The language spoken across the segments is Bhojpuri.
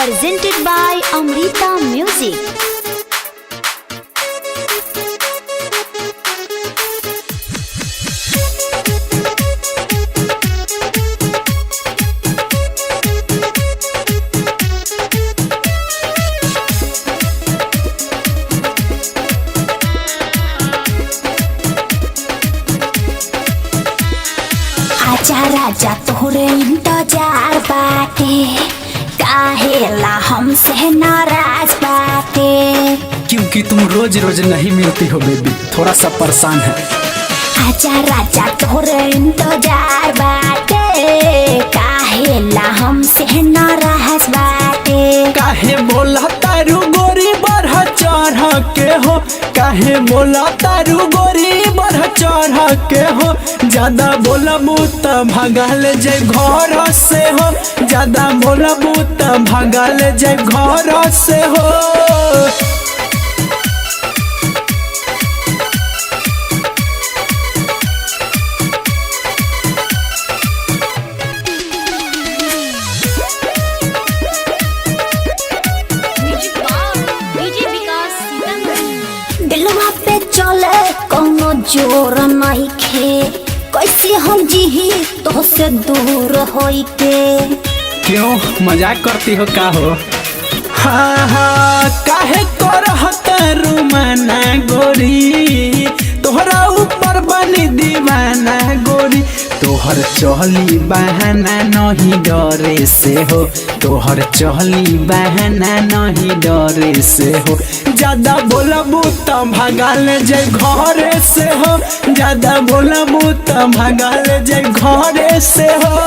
presented by Amrita Music. आजा राजा तोहरे इंतजार बाटे, काहेला हमसे नाराज बाटे। क्योंकि तुम रोज रोज नहीं मिलती हो बेबी, थोड़ा सा परेशान है। आजा राजा तोहरे इंतजार बाटे, काहेला हमसे नाराज बाटे। काहे बोला तारू गोरी बढ़ चढ़ के हो, काहे बोला तारू गोरी बढ़ चढ़ के हो। ज्यादा बोलबू त भगल जे घर से हो, ज्यादा बोलबू त भगल जे घर से हो। दिलवा पे चले कोनो जोर नइखे, कैसे हम जीही तो से दूर होई के। क्यों मजाक करती हो का हो? हाँ हाँ काहे करहत रुमाना गोरी, तोहरा ऊपर बनी दीवाना गोरी। तोहर चहली बहाना नहीं डरे से हो, तोहर चहली बहाना नहीं डरे से हो। ज्यादा बोलबू त भगाल जे घरे से हो, ज्यादा बोलबू त भगाल जे घरे से हो।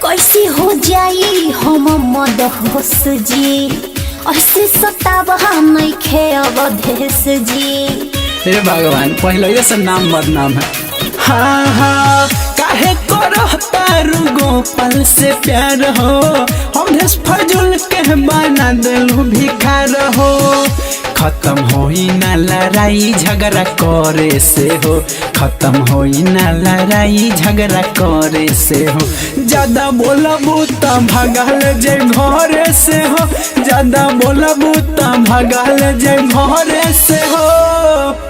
कैसे हो जाई हम मदहोश जी, ऐसे सताब नइखे अवधेश जी। हे भगवान पहले से नाम बदनाम है। हाँ हाँ काहे करो तारू गोपाल से प्यार हो, हम देश फजूल के बना दिलू भिखार हो। खत्म होई ना लड़ाई झगड़ा करे से हो, खत्म होई ना लड़ाई झगड़ा करे से हो। ज्यादा बोलबू त भगल जे घरे से हो, ज्यादा बोलबू त भगल जे घरे से हो।